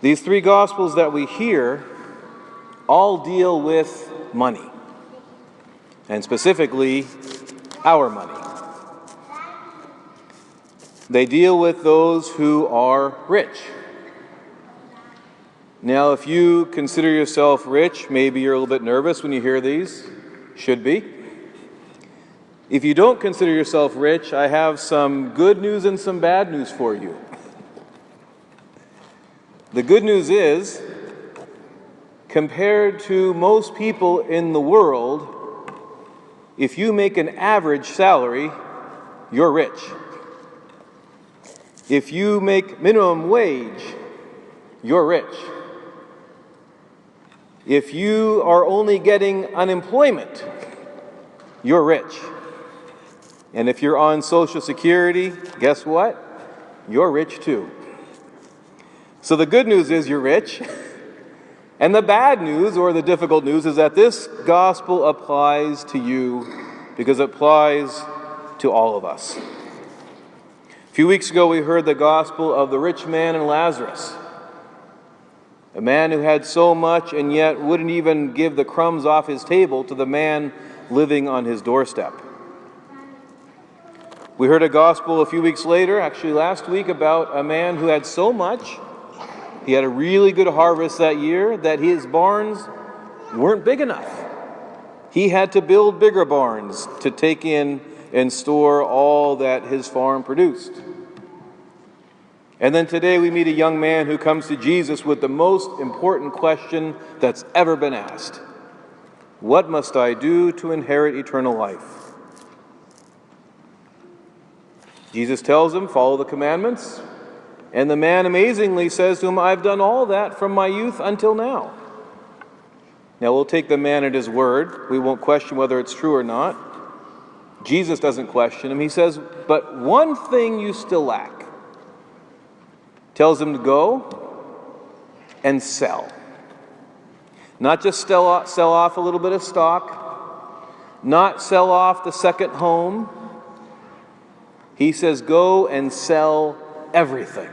These three Gospels that we hear all deal with money, and specifically our money. They deal with those who are rich. Now, if you consider yourself rich, maybe you're a little bit nervous when you hear these. Should be. If you don't consider yourself rich, I have some good news and some bad news for you. The good news is, compared to most people in the world, if you make an average salary, you're rich. If you make minimum wage, you're rich. If you are only getting unemployment, you're rich. And if you're on Social Security, guess what? You're rich too. So the good news is you're rich. And the bad news, or the difficult news, is that this gospel applies to you because it applies to all of us. A few weeks ago, we heard the gospel of the rich man and Lazarus. A man who had so much and yet wouldn't even give the crumbs off his table to the man living on his doorstep. We heard a gospel a few weeks later, actually last week, about a man who had so much, he had a really good harvest that year, that his barns weren't big enough. He had to build bigger barns to take in and store all that his farm produced. And then today we meet a young man who comes to Jesus with the most important question that's ever been asked. What must I do to inherit eternal life? Jesus tells him, follow the commandments. And the man amazingly says to him, I've done all that from my youth until now. Now we'll take the man at his word. We won't question whether it's true or not. Jesus doesn't question him. He says, but one thing you still lack. Tells him to go and sell. Not just sell off a little bit of stock. Not sell off the second home. He says, go and sell everything.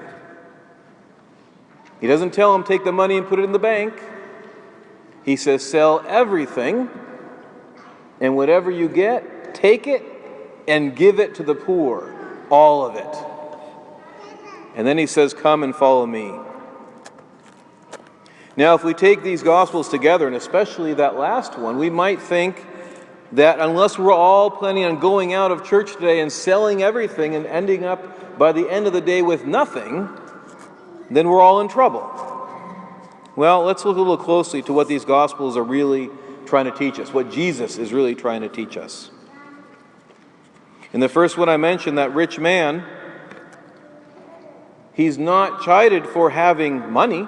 He doesn't tell him, take the money and put it in the bank. He says, sell everything, and whatever you get, take it and give it to the poor. All of it. And then he says, come and follow me. Now, if we take these Gospels together, and especially that last one, we might think that unless we're all planning on going out of church today and selling everything and ending up by the end of the day with nothing, then we're all in trouble. Well, let's look a little closely to what these Gospels are really trying to teach us, what Jesus is really trying to teach us. In the first one I mentioned, that rich man, he's not chided for having money.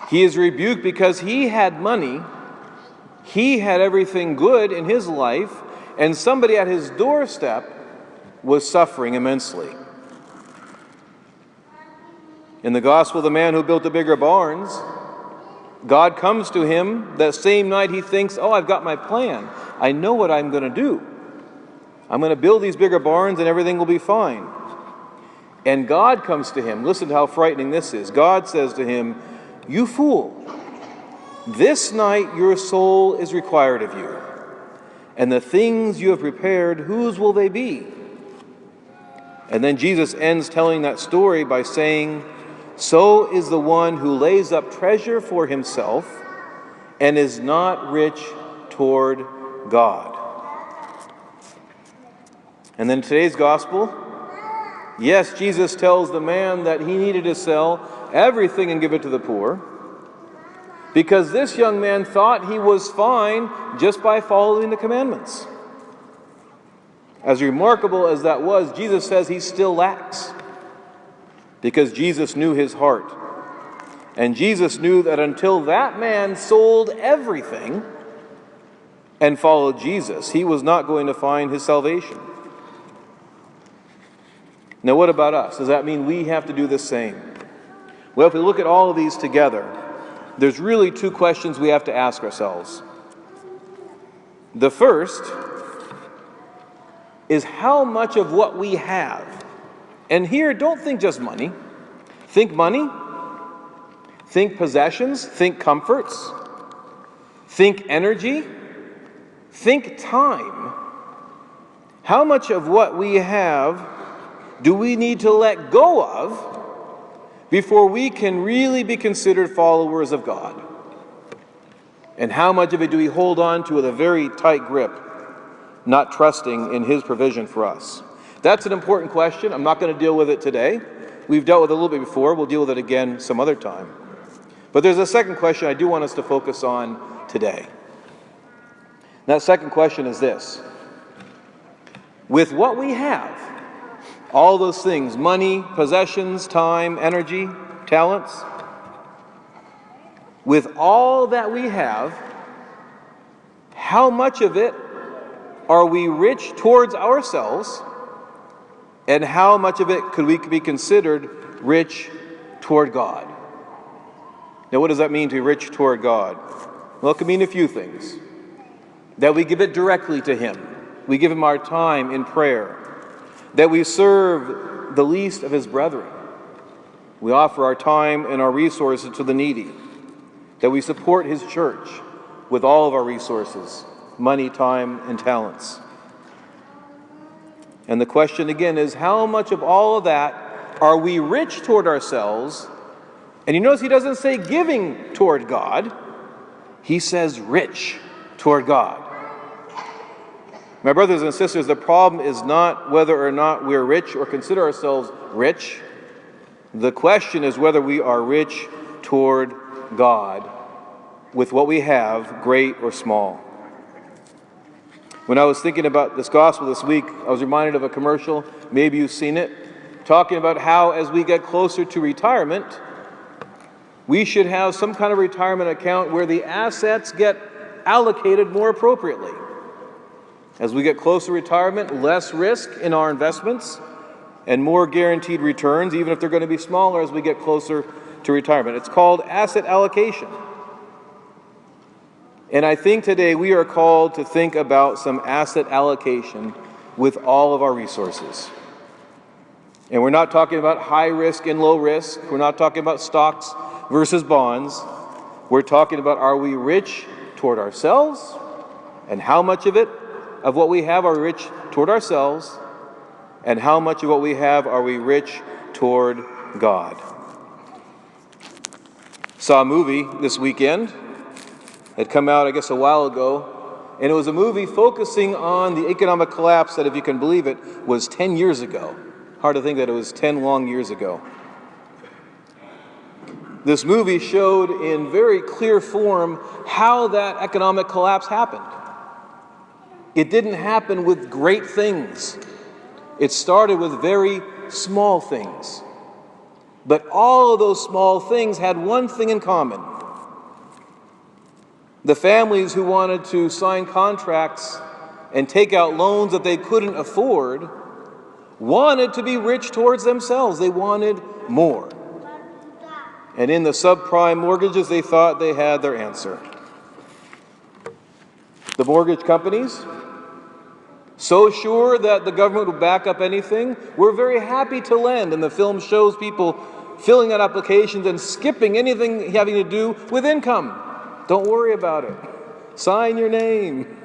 He is rebuked because he had money. He had everything good in his life, and somebody at his doorstep was suffering immensely. In the gospel of the man who built the bigger barns, God comes to him that same night. He thinks, oh, I've got my plan. I know what I'm going to do. I'm going to build these bigger barns and everything will be fine. And God comes to him. Listen to how frightening this is. God says to him, you fool, this night your soul is required of you, and the things you have prepared, whose will they be? And then Jesus ends telling that story by saying, so is the one who lays up treasure for himself and is not rich toward God. And then today's gospel, yes, Jesus tells the man that he needed to sell everything and give it to the poor, because this young man thought he was fine just by following the commandments. As remarkable as that was, Jesus says he still lacks, because Jesus knew his heart. And Jesus knew that until that man sold everything and followed Jesus, he was not going to find his salvation. Now, what about us? Does that mean we have to do the same? Well, if we look at all of these together, there's really two questions we have to ask ourselves. The first is how much of what we have, and here don't think just money, think money, Think possessions, think comforts, think energy, think time. How much of what we have do we need to let go of before we can really be considered followers of God? And how much of it do we hold on to with a very tight grip, not trusting in His provision for us? That's an important question. I'm not going to deal with it today. We've dealt with it a little bit before. We'll deal with it again some other time. But there's a second question I do want us to focus on today. That second question is this. With what we have, all those things, money, possessions, time, energy, talents, with all that we have, how much of it are we rich towards ourselves, and how much of it could we be considered rich toward God? Now, what does that mean to be rich toward God? Well, it could mean a few things. That we give it directly to Him. We give Him our time in prayer. That we serve the least of His brethren. We offer our time and our resources to the needy. That we support His church with all of our resources, money, time, and talents. And the question again is, how much of all of that are we rich toward ourselves? And you notice He doesn't say giving toward God. He says rich toward God. My brothers and sisters, the problem is not whether or not we're rich or consider ourselves rich. The question is whether we are rich toward God with what we have, great or small. When I was thinking about this gospel this week, I was reminded of a commercial, maybe you've seen it, talking about how as we get closer to retirement, we should have some kind of retirement account where the assets get allocated more appropriately. As we get closer to retirement, less risk in our investments and more guaranteed returns, even if they're going to be smaller as we get closer to retirement. It's called asset allocation. And I think today we are called to think about some asset allocation with all of our resources. And we're not talking about high risk and low risk. We're not talking about stocks versus bonds. We're talking about, are we rich toward ourselves? And how much of it, of what we have, are we rich toward ourselves? And how much of what we have are we rich toward God? Saw a movie this weekend. It had come out, I guess, a while ago. And it was a movie focusing on the economic collapse that, if you can believe it, was 10 years ago. Hard to think that it was 10 long years ago. This movie showed in very clear form how that economic collapse happened. It didn't happen with great things. It started with very small things. But all of those small things had one thing in common. The families who wanted to sign contracts and take out loans that they couldn't afford wanted to be rich towards themselves. They wanted more. And in the subprime mortgages, they thought they had their answer. The mortgage companies, so sure that the government would back up anything, were very happy to lend. And the film shows people filling out applications and skipping anything having to do with income. Don't worry about it. Sign your name.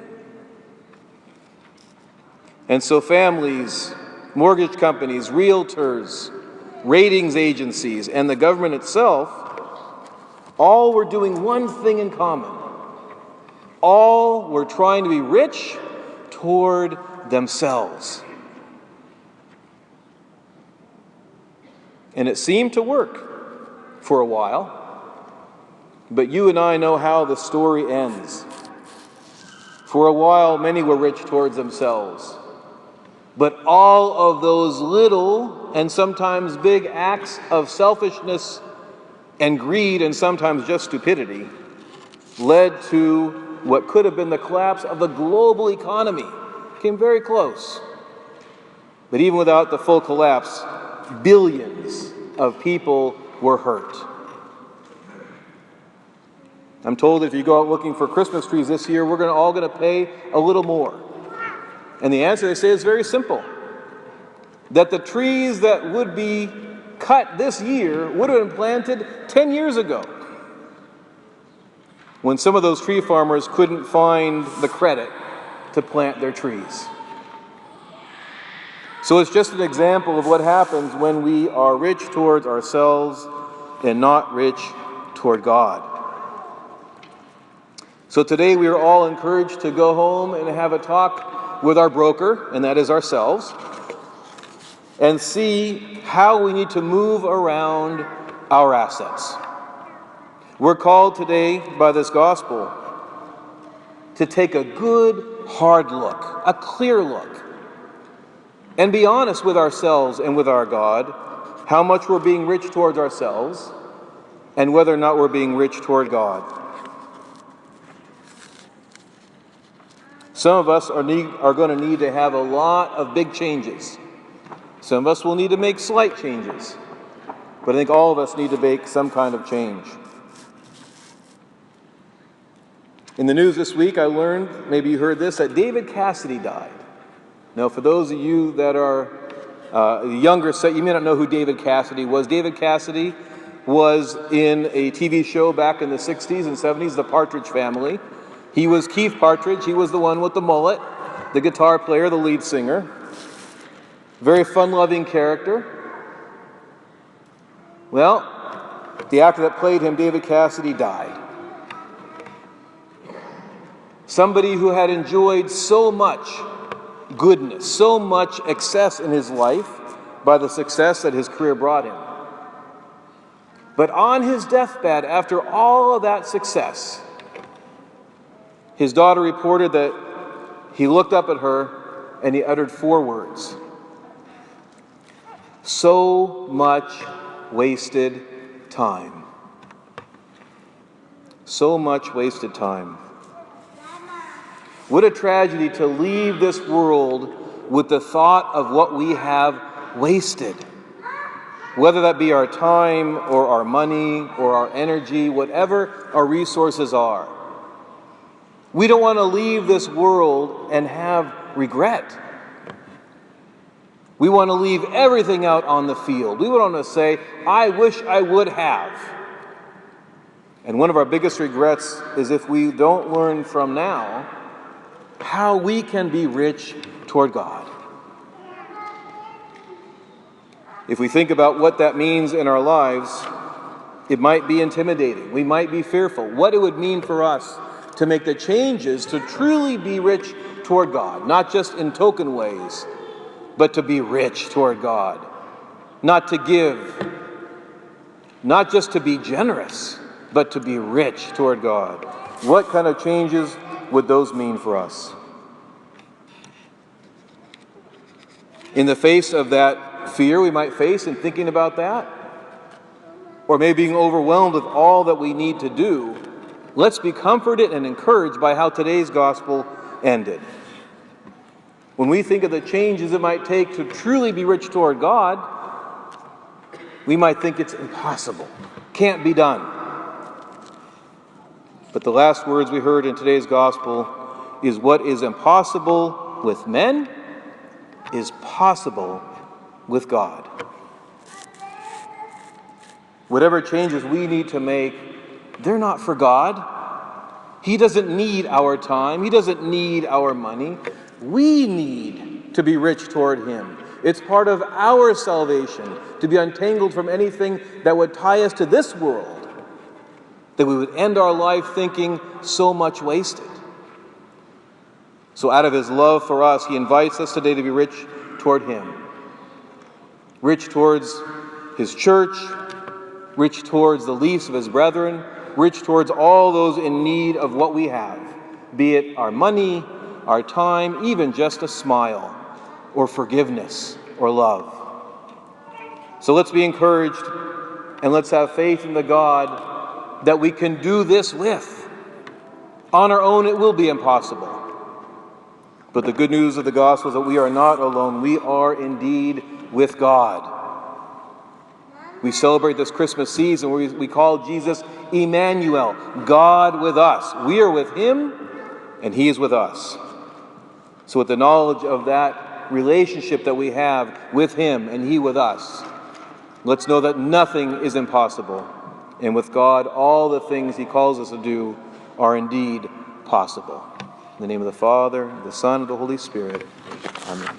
And so families, mortgage companies, realtors, ratings agencies, and the government itself, all were doing one thing in common. All were trying to be rich toward themselves. And it seemed to work for a while. But you and I know how the story ends. For a while, many were rich towards themselves. But all of those little and sometimes big acts of selfishness and greed, and sometimes just stupidity, led to what could have been the collapse of the global economy. It came very close. But even without the full collapse, billions of people were hurt. I'm told if you go out looking for Christmas trees this year, we're all going to pay a little more. And the answer, they say, is very simple. That the trees that would be cut this year would have been planted 10 years ago. when some of those tree farmers couldn't find the credit to plant their trees. So it's just an example of what happens when we are rich towards ourselves and not rich toward God. So today we are all encouraged to go home and have a talk with our broker, and that is ourselves, and see how we need to move around our assets. We're called today by this gospel to take a good, hard look, a clear look, and be honest with ourselves and with our God, how much we're being rich towards ourselves, and whether or not we're being rich toward God. Some of us are going to need to have a lot of big changes. Some of us will need to make slight changes. But I think all of us need to make some kind of change. In the news this week, I learned, maybe you heard this, that David Cassidy died. Now, for those of you that are younger set, you may not know who David Cassidy was. David Cassidy was in a TV show back in the 60s and 70s, The Partridge Family. He was Keith Partridge. He was the one with the mullet, the guitar player, the lead singer. Very fun-loving character. Well, the actor that played him, David Cassidy, died. Somebody who had enjoyed so much goodness, so much excess in his life by the success that his career brought him. But on his deathbed, after all of that success, his daughter reported that he looked up at her and he uttered 4 words. So much wasted time. So much wasted time. What a tragedy to leave this world with the thought of what we have wasted. Whether that be our time or our money or our energy, whatever our resources are. We don't want to leave this world and have regret. We want to leave everything out on the field. We want to say, I wish I would have. And one of our biggest regrets is if we don't learn from now how we can be rich toward God. If we think about what that means in our lives, it might be intimidating. We might be fearful. What it would mean for us to make the changes to truly be rich toward God, not just in token ways, but to be rich toward God. Not to give, not just to be generous, but to be rich toward God. What kind of changes would those mean for us? In the face of that fear we might face in thinking about that, or maybe being overwhelmed with all that we need to do, let's be comforted and encouraged by how today's gospel ended. When we think of the changes it might take to truly be rich toward God, we might think it's impossible, can't be done. But the last words we heard in today's gospel is what is impossible with men is possible with God. Whatever changes we need to make, they're not for God. He doesn't need our time. He doesn't need our money. We need to be rich toward Him. It's part of our salvation to be untangled from anything that would tie us to this world, that we would end our life thinking so much wasted. So out of His love for us, He invites us today to be rich toward Him. Rich towards His church, rich towards the least of His brethren, rich towards all those in need of what we have, be it our money, our time, even just a smile, or forgiveness, or love. So let's be encouraged, and let's have faith in the God that we can do this with. On our own, it will be impossible. But the good news of the gospel is that we are not alone. We are indeed with God. We celebrate this Christmas season where we call Jesus Emmanuel, God with us. We are with Him, and He is with us. So with the knowledge of that relationship that we have with Him and He with us, let's know that nothing is impossible. And with God, all the things He calls us to do are indeed possible. In the name of the Father, the Son, and the Holy Spirit. Amen.